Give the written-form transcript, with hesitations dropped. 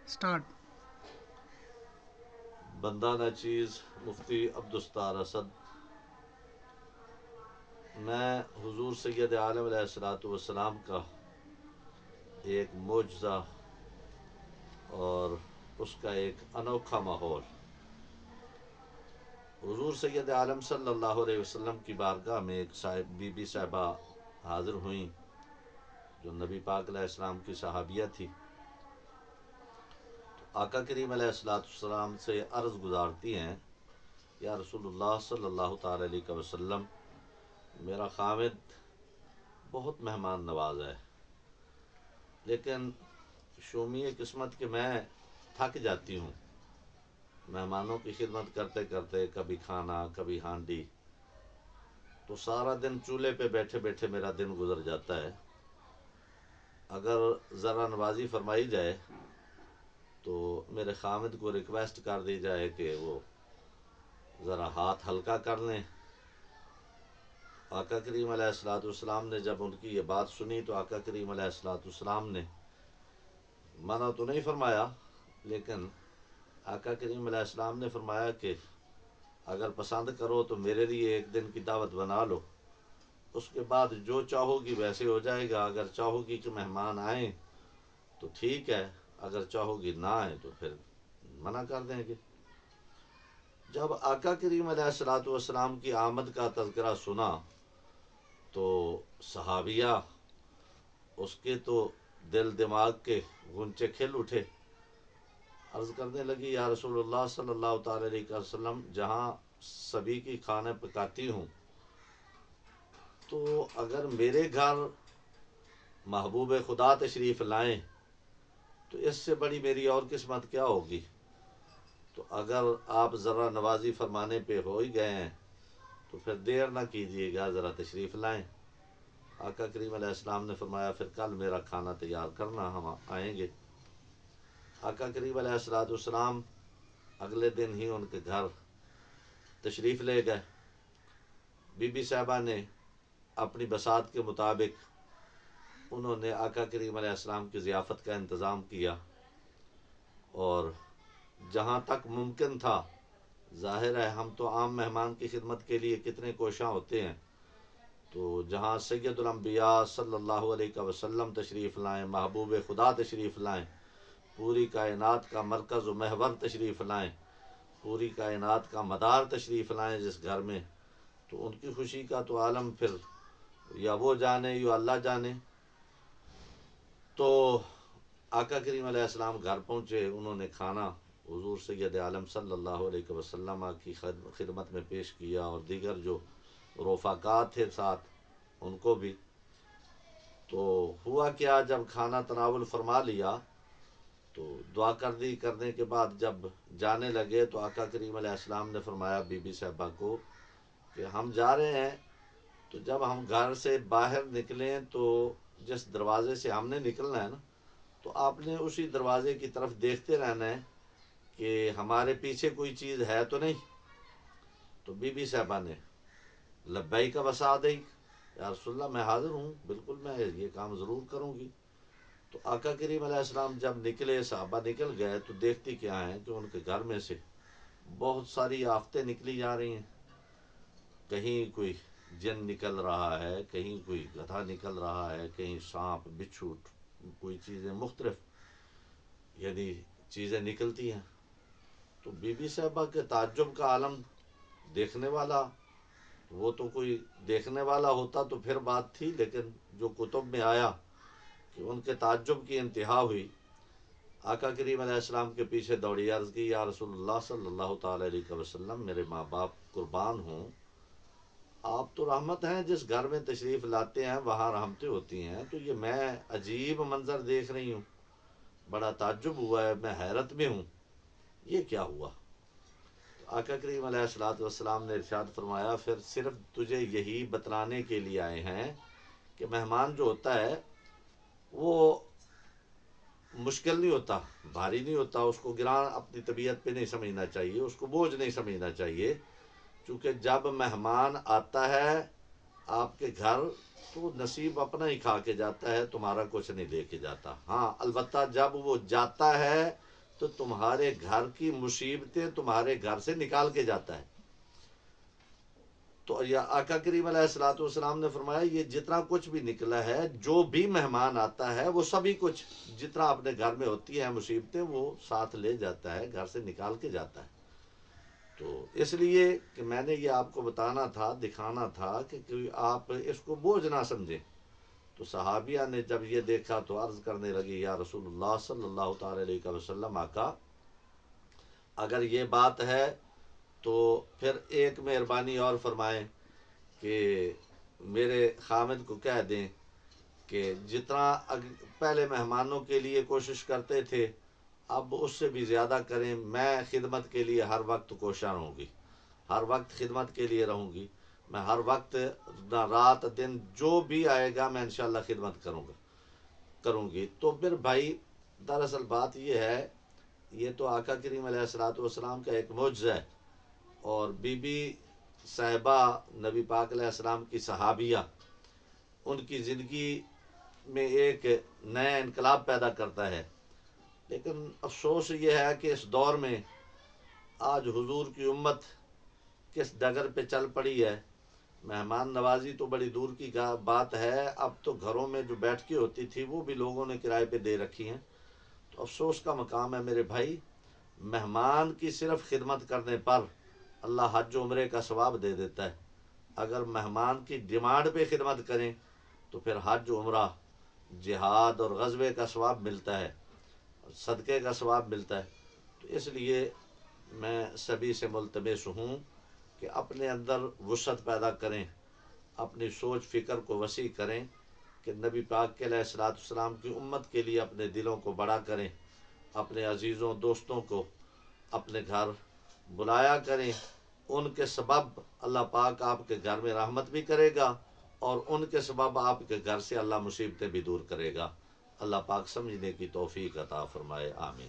Start. بندہ ناچیز مفتی عبدالستار اسد. میں حضور سید عالم علیہ الصلوۃ والسلام کا ایک معجزہ اور اس کا ایک انوکھا ماحول حضور سید عالم صلی اللہ علیہ وسلم کی بارگاہ میں ایک بی بی صاحبہ حاضر ہوئیں جو نبی پاک علیہ السلام کی صحابیہ تھی. آقا کریم علیہ السلام سے عرض گزارتی ہیں، یا رسول اللہ صلی اللہ تعالی علیہ وسلم، میرا خامد بہت مہمان نواز ہے، لیکن شومی قسمت کہ میں تھک جاتی ہوں مہمانوں کی خدمت کرتے کرتے، کبھی کھانا کبھی ہانڈی، تو سارا دن چولہے پہ بیٹھے بیٹھے میرا دن گزر جاتا ہے. اگر ذرا نوازی فرمائی جائے تو میرے خامد کو ریکویسٹ کر دی جائے کہ وہ ذرا ہاتھ ہلکا کر لیں. آقا کریم علیہ السلام نے جب ان کی یہ بات سنی تو آقا کریم علیہ السلام نے منع تو نہیں فرمایا، لیکن آقا کریم علیہ السلام نے فرمایا کہ اگر پسند کرو تو میرے لیے ایک دن کی دعوت بنا لو، اس کے بعد جو چاہو گی ویسے ہو جائے گا. اگر چاہو گی کہ مہمان آئیں تو ٹھیک ہے، اگر چاہو گی نہ آئیں تو پھر منع کر دیں گے. جب آقا کریم علیہ السلام کی آمد کا تذکرہ سنا تو صحابیہ اس کے تو دل دماغ کے غنچے کھل اٹھے. عرض کرنے لگی، یا رسول اللہ صلی اللہ تعالی علیہ وسلم، جہاں سبھی کی کھانا پکاتی ہوں تو اگر میرے گھر محبوب خدا تشریف لائیں تو اس سے بڑی میری اور قسمت کیا ہوگی. تو اگر آپ ذرا نوازی فرمانے پہ ہو ہی گئے ہیں تو پھر دیر نہ کیجیے گا، ذرا تشریف لائیں. آقا کریم علیہ السلام نے فرمایا، پھر کل میرا کھانا تیار کرنا، ہم آئیں گے. آقا کریم علیہ السلام اگلے دن ہی ان کے گھر تشریف لے گئے. بی بی صاحبہ نے اپنی بساط کے مطابق انہوں نے آقا کریم علیہ السلام کی ضیافت کا انتظام کیا، اور جہاں تک ممکن تھا، ظاہر ہے ہم تو عام مہمان کی خدمت کے لیے کتنے کوشاں ہوتے ہیں، تو جہاں سید الانبیاء صلی اللہ علیہ وسلم تشریف لائیں، محبوب خدا تشریف لائیں، پوری کائنات کا مرکز و محور تشریف لائیں، پوری کائنات کا مدار تشریف لائیں جس گھر میں، تو ان کی خوشی کا تو عالم پھر یا وہ جانے یا اللہ جانے. تو آقا کریم علیہ السلام گھر پہنچے، انہوں نے کھانا حضور سید عالم صلی اللہ علیہ وسلم کی خدمت میں پیش کیا، اور دیگر جو رفقات تھے ساتھ ان کو بھی. تو ہوا کیا، جب کھانا تناول فرما لیا تو دعا کرنے کے بعد جب جانے لگے تو آقا کریم علیہ السلام نے فرمایا بی بی صاحبہ کو کہ ہم جا رہے ہیں، تو جب ہم گھر سے باہر نکلیں تو جس دروازے سے ہم نے نکلنا ہے نا، تو آپ نے اسی دروازے کی طرف دیکھتے رہنا ہے کہ ہمارے پیچھے کوئی چیز ہے تو نہیں. تو بی بی صاحبہ نے لبیک و سعدیک، یا رسول اللہ میں حاضر ہوں، بالکل میں یہ کام ضرور کروں گی. تو آقا کریم علیہ السلام جب نکلے، صحابہ نکل گئے، تو دیکھتی کیا ہیں کہ ان کے گھر میں سے بہت ساری آفتیں نکلی جا رہی ہیں. کہیں کوئی جن نکل رہا ہے، کہیں کوئی گدھا نکل رہا ہے، کہیں سانپ بچھو، کوئی چیزیں مختلف یعنی چیزیں نکلتی ہیں. تو بی بی صاحبہ کے تعجب کا عالم، دیکھنے والا وہ تو کوئی دیکھنے والا ہوتا تو پھر بات تھی، لیکن جو کتب میں آیا کہ ان کے تعجب کی انتہا ہوئی. آقا کریم علیہ السلام کے پیچھے دوڑی، عرض کی، یا رسول اللہ صلی اللہ تعالی علیہ وسلم، میرے ماں باپ قربان ہوں، آپ تو رحمت ہیں، جس گھر میں تشریف لاتے ہیں وہاں رحمتیں ہوتی ہیں، تو یہ میں عجیب منظر دیکھ رہی ہوں، بڑا تعجب ہوا ہے، میں حیرت میں ہوں، یہ کیا ہوا. آقا کریم علیہ السلام نے ارشاد فرمایا، پھر صرف تجھے یہی بتلانے کے لیے آئے ہیں کہ مہمان جو ہوتا ہے وہ مشکل نہیں ہوتا، بھاری نہیں ہوتا، اس کو گراں اپنی طبیعت پہ نہیں سمجھنا چاہیے، اس کو بوجھ نہیں سمجھنا چاہیے. چونکہ جب مہمان آتا ہے آپ کے گھر تو نصیب اپنا ہی کھا کے جاتا ہے، تمہارا کچھ نہیں لے کے جاتا. ہاں البتہ جب وہ جاتا ہے تو تمہارے گھر کی مصیبتیں تمہارے گھر سے نکال کے جاتا ہے۔ تو یہ آقا کریم علیہ الصلوۃ والسلام نے فرمایا یہ جتنا کچھ بھی نکلا ہے، جو بھی مہمان آتا ہے وہ سبھی کچھ جتنا اپنے گھر میں ہوتی ہیں مصیبتیں وہ ساتھ لے جاتا ہے، گھر سے نکال کے جاتا ہے۔ تو اس لیے کہ میں نے یہ آپ کو بتانا تھا، دکھانا تھا کہ آپ اس کو بوجھ نہ سمجھیں۔ تو صحابیہ نے جب یہ دیکھا تو عرض کرنے لگی یا رسول اللہ صلی اللہ تعالی علیہ وسلم، آقا اگر یہ بات ہے تو پھر ایک مہربانی اور فرمائیں کہ میرے خامد کو کہہ دیں کہ جتنا پہلے مہمانوں کے لیے کوشش کرتے تھے اب اس سے بھی زیادہ کریں، میں خدمت کے لیے ہر وقت کوشاں رہوں گی، ہر وقت خدمت کے لیے رہوں گی، میں ہر وقت نہ رات دن جو بھی آئے گا میں انشاءاللہ خدمت کروں گی۔ تو پھر بھائی دراصل بات یہ ہے، یہ تو آقا کریم علیہ الصلوۃ والسلام کا ایک معجزہ ہے، اور بی بی صاحبہ نبی پاک علیہ السلام کی صحابیہ، ان کی زندگی میں ایک نیا انقلاب پیدا کرتا ہے۔ لیکن افسوس یہ ہے کہ اس دور میں آج حضور کی امت کس ڈگر پہ چل پڑی ہے۔ مہمان نوازی تو بڑی دور کی بات ہے، اب تو گھروں میں جو بیٹھ کے ہوتی تھی وہ بھی لوگوں نے کرائے پہ دے رکھی ہیں۔ تو افسوس کا مقام ہے میرے بھائی، مہمان کی صرف خدمت کرنے پر اللہ حج و عمرے کا ثواب دے دیتا ہے۔ اگر مہمان کی ڈیمانڈ پہ خدمت کریں تو پھر حج و عمرہ، جہاد اور غزوے کا ثواب ملتا ہے، صدقے کا ثواب ملتا ہے۔ تو اس لیے میں سبھی سے ملتمس ہوں کہ اپنے اندر وسعت پیدا کریں، اپنی سوچ فکر کو وسیع کریں کہ نبی پاک کے علیہ الصلوۃ والسلام کی امت کے لیے اپنے دلوں کو بڑا کریں، اپنے عزیزوں دوستوں کو اپنے گھر بلایا کریں۔ ان کے سبب اللہ پاک آپ کے گھر میں رحمت بھی کرے گا، اور ان کے سبب آپ کے گھر سے اللہ مصیبتیں بھی دور کرے گا۔ اللہ پاک سمجھنے کی توفیق عطا فرمائے، آمین۔